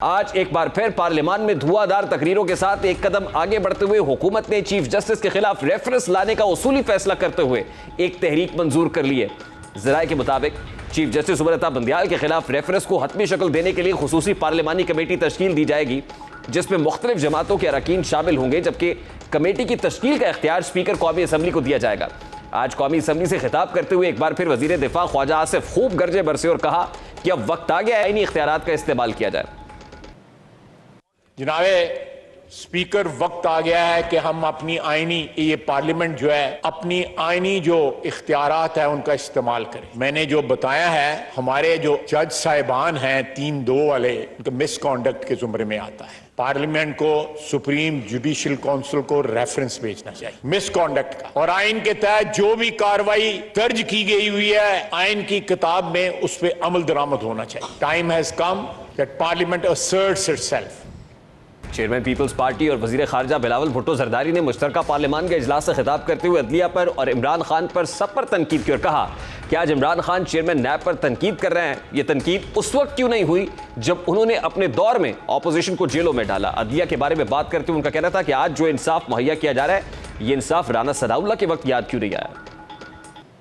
आज एक बार फिर पार्लियामान में धुआंधार तकरीरों के साथ एक कदम आगे बढ़ते हुए हुकूमत ने चीफ जस्टिस के खिलाफ रेफरेंस लाने का उसूली फैसला करते हुए एक तहरीक मंजूर कर ली है। जराये के मुताबिक चीफ जस्टिस उमर बंदियाल के खिलाफ रेफरेंस को हतमी शक्ल देने के लिए खुसूसी पार्लियामानी कमेटी तश्कील दी जाएगी, जिसमें मुख्तलिफ जमातों के अरकान शामिल होंगे, जबकि कमेटी की तश्कील का इख्तियार स्पीकर कौमी असम्बली को दिया जाएगा। आज कौमी असम्बली से खिताब करते हुए एक बार फिर वजीर दिफा ख्वाजा आसिफ खूब गरजे बरसे और कहा कि अब वक्त आ गया है आईनी इख्तियारात का इस्तेमाल किया जाए। जनाबे स्पीकर, वक्त आ गया है कि हम अपनी आईनी, ये पार्लियामेंट जो है, अपनी आईनी जो इख्तियारात है उनका इस्तेमाल करें। मैंने जो बताया है, हमारे जो जज साहिबान हैं 3-2 वाले, उनका मिसकॉन्डक्ट के जुमरे में आता है। पार्लियामेंट को सुप्रीम जुडिशल काउंसिल को रेफरेंस भेजना चाहिए मिसकॉन्डक्ट का, और आइन के तहत जो भी कार्रवाई दर्ज की गई हुई है आइन की किताब में, उस पर अमल दरामद होना चाहिए। Time has come that parliament asserts itself. Chairman People's Party और वजीर खारजा बिलावल भुट्टो जरदारी ने मुश्तरका पार्लियामान के इजलास से खिताब करते हुए अदलिया पर और इमरान खान पर सब पर तनकीद की और कहा कि आज इमरान खान चेयरमैन नैब पर तनकीद कर रहे हैं। ये तनकीद उस वक्त क्यों नहीं हुई जब उन्होंने अपने दौर में ऑपोजिशन को जेलों में डाला। अदलिया के बारे में बात करते हुए उनका कहना था कि आज जो इंसाफ मुहैया किया जा रहा है, ये इंसाफ राना सनाउल्लाह के वक्त याद क्यों नहीं आया।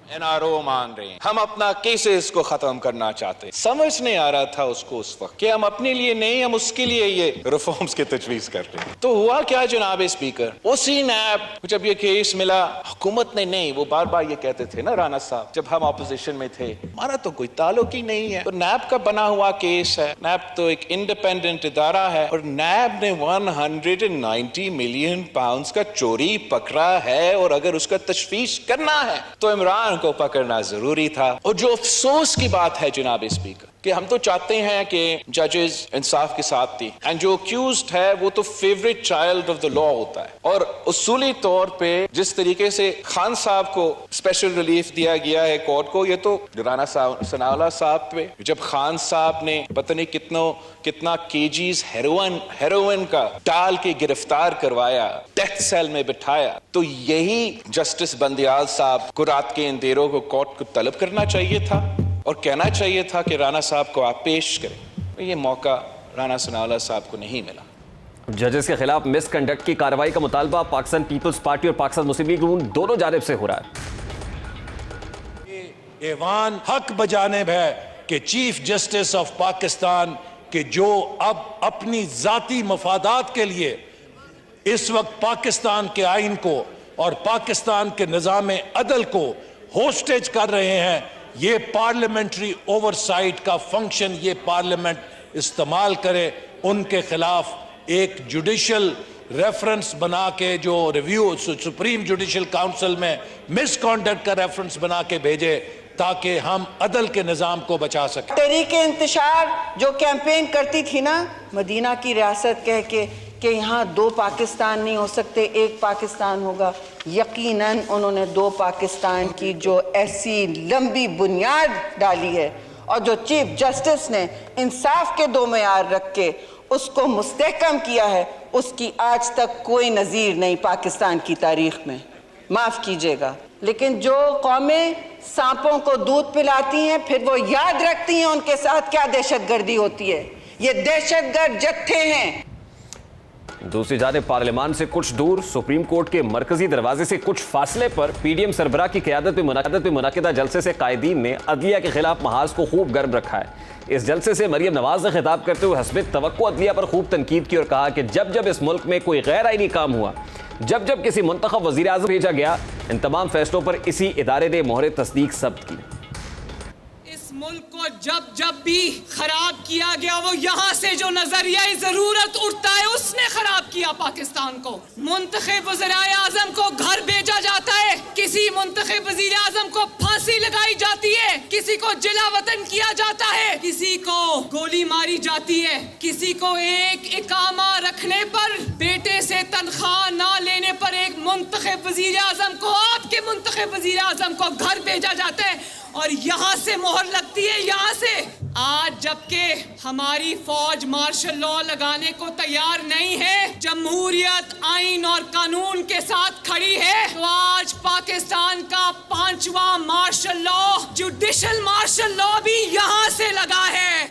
एनआरओ मान रहे हैं, हम अपना केसेस को खत्म करना चाहते हैं। समझ नहीं आ रहा था उसको उस वक्त कि हम अपने लिए नहीं, हम उसके लिए ये रिफॉर्म्स की तजवीज कर रहे हैं। तो हुआ क्या जनाब स्पीकर, उसी नैब जब ये केस मिला, हुकूमत ने नहीं, वो बार बार ये कहते थे ना राना साहब, जब हम ऑपोजिशन में थे, हमारा तो कोई ताल्लुक ही नहीं है। तो नैब का बना हुआ केस है, नैब तो एक इंडिपेंडेंट इदारा है, और नैब ने 190 मिलियन पाउंड का चोरी पकड़ा है, और अगर उसका तशफीश करना है तो इमरान को पकड़ना जरूरी था। और जो अफसोस की बात है जनाब स्पीकर, कि हम तो चाहते हैं कि जजेस इंसाफ के साथ थी, एंड जो अक्यूज्ड है वो तो favourite child of the law होता है। और उसूली तौर पे जिस तरीके से खान साहब को स्पेशल रिलीफ दिया गया है कोर्ट को, ये तो राना सनाउल्लाह साहब पे, जब खान साहब ने पता नहीं कितना केजीज हेरोइन का डाल के गिरफ्तार करवाया, डेथ सेल में बिठाया, तो यही जस्टिस बंदियाल साहब को रात के अंधेरों को कोर्ट को तलब करना चाहिए था और कहना चाहिए था कि राना साहब को आप पेश करें। ये मौका राना सनाउल्लाह साहब को नहीं मिला। जजेस के खिलाफ मिसकंडक्ट की कार्रवाई का मुतालबा पाकिस्तान पीपल्स पार्टी और पाकिस्तान मुस्लिम लीग नून दोनों जानिब से हो रहा है। ऐवान हक बजानिब है कि चीफ जस्टिस ऑफ पाकिस्तान के जो अब अपनी जाती मफादात के लिए इस वक्त पाकिस्तान के आइन को और पाकिस्तान के निज़ाम अदल को होस्टेज कर रहे हैं, ये पार्लियामेंट्री ओवरसाइट का फंक्शन ये पार्लियामेंट इस्तेमाल करे, उनके खिलाफ एक जुडिशल रेफरेंस बना के, जो रिव्यू सुप्रीम जुडिशल काउंसिल में मिसकॉन्डक्ट का रेफरेंस बना के भेजे, ताकि हम अदल के निज़ाम को बचा सकें। तहरीके इंतशार जो कैंपेन करती थी ना, मदीना की रियासत कह के कि यहाँ 2 पाकिस्तान नहीं हो सकते, एक पाकिस्तान होगा, यकीनन उन्होंने 2 पाकिस्तान की जो ऐसी लंबी बुनियाद डाली है, और जो चीफ जस्टिस ने इंसाफ के 2 मेयार रख के उसको मुस्तहकम किया है, उसकी आज तक कोई नज़ीर नहीं पाकिस्तान की तारीख में। माफ़ कीजिएगा, लेकिन जो कौमें सांपों को दूध पिलाती हैं, फिर वो याद रखती हैं उनके साथ क्या दहशतगर्दी होती है। ये दहशतगर्द जत्थे हैं। दूसरी जानिब पार्लियामान से कुछ दूर सुप्रीम कोर्ट के मरकजी दरवाजे से कुछ फासले पर पीडीएम सरबराह की क़यादत में मुनक़िदा जलसे से कायदीन ने अदलिया के खिलाफ महाज को खूब गर्म रखा है। इस जलसे से मरियम नवाज ने खिताब करते हुए हस्बे तवक्को अदलिया पर खूब तनकीद की और कहा कि जब जब इस मुल्क में कोई गैर आईनी काम हुआ, जब जब किसी मुंतखब वज़ीर आज़म भेजा गया, इन तमाम फैसलों पर इसी इदारे ने मोहर तस्दीक सब्त की। मुल्क को जब जब भी खराब किया गया, वो यहाँ से जो नजरिया जरूरत उठता है उसने खराब किया पाकिस्तान को। मुंतखब वज़ीर आज़म को घर भेजा जाता है, किसी मुंतखब वज़ीर आज़म को फांसी लगाई जाती है, किसी को जिला वतन किया जाता है, किसी को गोली मारी जाती है, किसी को एक इकामा रखने पर, बेटे से तनख्वाह ना लेने पर एक मुंतखब वज़ीर आज़म को, आपके मुंतखब वज़ीर आज़म को घर भेजा जाता है, और यहाँ से मोहर लगती है, यहाँ से। आज जबकि हमारी फौज मार्शल लॉ लगाने को तैयार नहीं है, जमहूरियत आइन और कानून के साथ खड़ी है, तो आज पाकिस्तान का 5वां martial law, judicial martial law भी यहाँ से लगा है।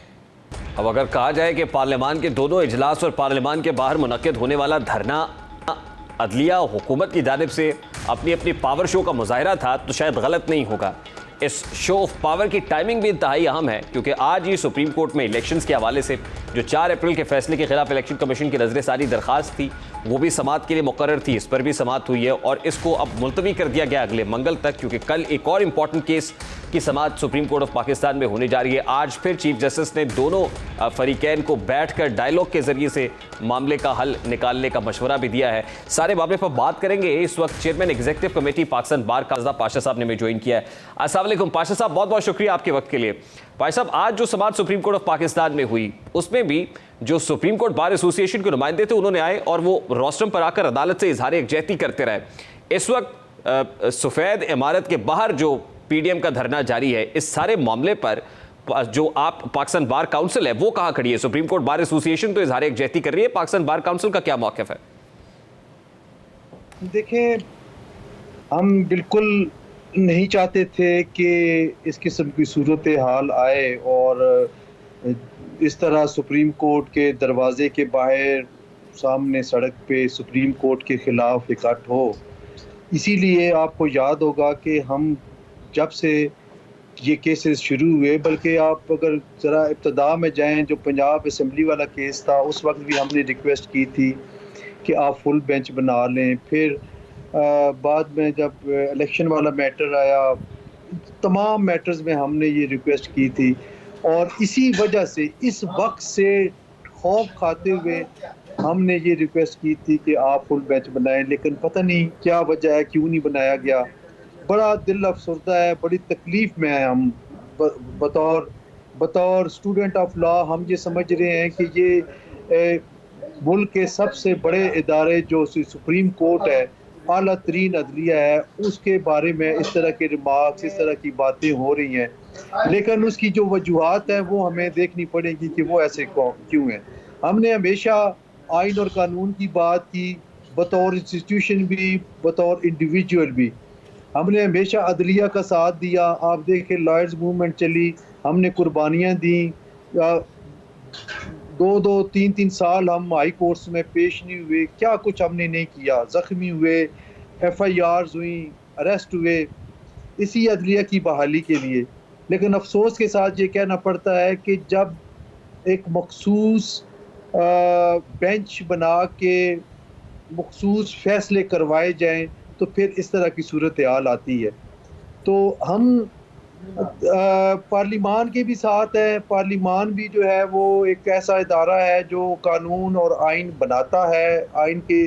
अब अगर कहा जाए कि पार्लियामान के दोनों इजलास और पार्लियामान के बाहर मुनक्किद होने वाला धरना अदलिया हुकूमत की जानिब से अपनी अपनी पावर शो का मुजाहरा था, तो शायद गलत नहीं होगा। इस शो ऑफ पावर की टाइमिंग भी इंतहाई अहम है, क्योंकि आज ही सुप्रीम कोर्ट में इलेक्शंस के हवाले से जो 4 अप्रैल के फैसले के खिलाफ इलेक्शन कमीशन की नजर सारी दरखास्त थी, वो भी समाअत के लिए मुकर्रर थी। इस पर भी समाअत हुई है और इसको अब मुलतवी कर दिया गया अगले मंगल तक, क्योंकि कल एक और इंपॉर्टेंट केस की समाअत सुप्रीम कोर्ट ऑफ पाकिस्तान में होने जा रही है। आज फिर चीफ जस्टिस ने दोनों फरीकैन को बैठकर डायलॉग के जरिए से मामले का हल निकालने का मशवरा भी दिया है। सारे मामले पर बात करेंगे। इस वक्त चेयरमैन एग्जीक्यूटिव कमेटी पाकिस्तान बार काज़ा पाशा साहब ने हमें ज्वाइन किया है। अस्सलाम वालेकुम पाशा साहब, बहुत बहुत शुक्रिया आपके वक्त के लिए। पाशा साहब, आज जो समाअत सुप्रीम कोर्ट ऑफ पाकिस्तान में हुई, उसमें भी जो सुप्रीम कोर्ट बार एसोसिएशन के नुमाइंदे थे, उन्होंने आए और वो रोस्टम पर आकर अदालत से इजहार यकजहती करते रहे। इस वक्त सफेद इमारत के बाहर जो पीडीएम का धरना जारी है, इस सारे मामले पर जो आप पाकिस्तान बार काउंसिल है वो कहाँ खड़ी है? सुप्रीम कोर्ट बार एसोसिएशन तो इजहार यकजहती कर रही है, पाकिस्तान बार काउंसिल का क्या मौक़िफ़ है? देखें, हम बिल्कुल नहीं चाहते थे कि इस किस्म की सूरत हाल आए और इस तरह सुप्रीम कोर्ट के दरवाजे के बाहर सामने सड़क पे सुप्रीम कोर्ट के ख़िलाफ़ इकट्ठ हो। इसीलिए आपको याद होगा कि हम जब से ये केसेस शुरू हुए, बल्कि आप अगर ज़रा इब्तदा में जाएं, जो पंजाब असम्बली वाला केस था, उस वक्त भी हमने रिक्वेस्ट की थी कि आप फुल बेंच बना लें। फिर बाद में जब इलेक्शन वाला मैटर आया, तमाम मैटर्स में हमने ये रिक्वेस्ट की थी और इसी वजह से इस वक्त से खौफ खाते हुए हमने ये रिक्वेस्ट की थी कि आप फुल बेंच बनाएं, लेकिन पता नहीं क्या वजह है, क्यों नहीं बनाया गया। बड़ा दिल अफसरदा है, बड़ी तकलीफ़ में है हम। बतौर स्टूडेंट ऑफ लॉ हम ये समझ रहे हैं कि ये मुल्क के सबसे बड़े इदारे जो सुप्रीम कोर्ट है, आला तरीन अदलिया है, उसके बारे में इस तरह के रिमार्क्स, इस तरह की बातें हो रही हैं, लेकिन उसकी जो वजूहात है वो हमें देखनी पड़ेगी कि वो ऐसे क्यों हैं। हमने हमेशा आइन और कानून की बात की, बतौर इंस्टीट्यूशन भी, बतौर इंडिविजुअल भी। हमने हमेशा अदलिया का साथ दिया। आप देखें, लॉयर्स मूवमेंट चली, हमने कुर्बानियाँ दी। 2-2, 3-3 साल हम हाई कोर्ट्स में पेश नहीं हुए, क्या कुछ हमने नहीं किया। ज़ख्मी हुए, FIRs हुई, अरेस्ट हुए इसी अदलिया की बहाली के लिए। लेकिन अफसोस के साथ ये कहना पड़ता है कि जब एक मखसूस बेंच बना के मखसूस फैसले करवाए जाएं, तो फिर इस तरह की सूरत हाल आती है। तो हम पार्लिमान के भी साथ है। पार्लिमान भी जो है वो एक ऐसा इदारा है जो कानून और आइन बनाता है, आइन के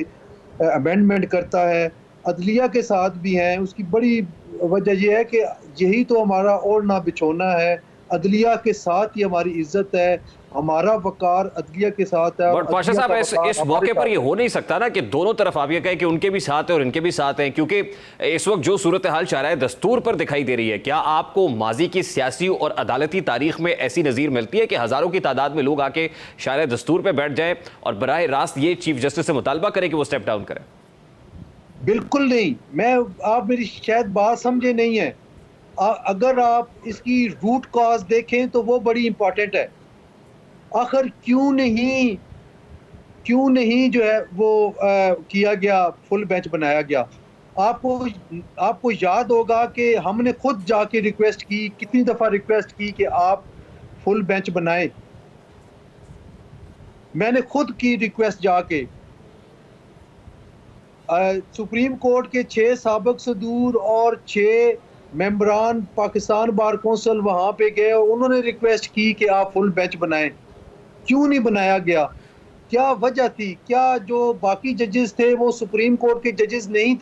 अमेंडमेंट करता है। अदलिया के साथ भी हैं। उसकी बड़ी वजह यह है कि यही तो हमारा ओढ़ना बिछोना है। अदलिया के साथ ही हमारी इज्जत है, हमारा वकार अदलिया के साथ है। बट पाशा साहब, इस मौके पर ये हो नहीं सकता ना कि दोनों तरफ आप ये कहें कि उनके भी साथ है और इनके भी साथ हैं, क्योंकि इस वक्त जो सूरत हाल चाह रहा है दस्तूर पर दिखाई दे रही है। क्या आपको माजी की सियासी और अदालती तारीख में ऐसी नज़ीर मिलती है कि हज़ारों की तादाद में लोग आके शायर दस्तूर पर बैठ जाएं और बराह रास्त ये चीफ जस्टिस से मुतालबा करें कि वो स्टेप डाउन करें? बिल्कुल नहीं। आप मेरी शायद बात समझे नहीं है। अगर आप इसकी रूट कॉज देखें तो वो बड़ी इंपॉर्टेंट है। आखिर क्यों नहीं जो है वो किया गया, फुल बेंच बनाया गया। आपको याद होगा कि हमने खुद जाके रिक्वेस्ट की, कितनी दफ़ा रिक्वेस्ट की कि आप फुल बेंच बनाएं। मैंने खुद की रिक्वेस्ट जाके। सुप्रीम कोर्ट के 6 साबिक सदूर और 6 मेंबरान पाकिस्तान बार कौंसिल वहाँ पे गए, उन्होंने रिक्वेस्ट की कि आप फुल बेंच बनाएं। क्यों नहीं बनाया गया? क्या वजह थी? क्या जो बाकी जजेस थे वो सुप्रीम कोर्ट के जजेस नहीं थे?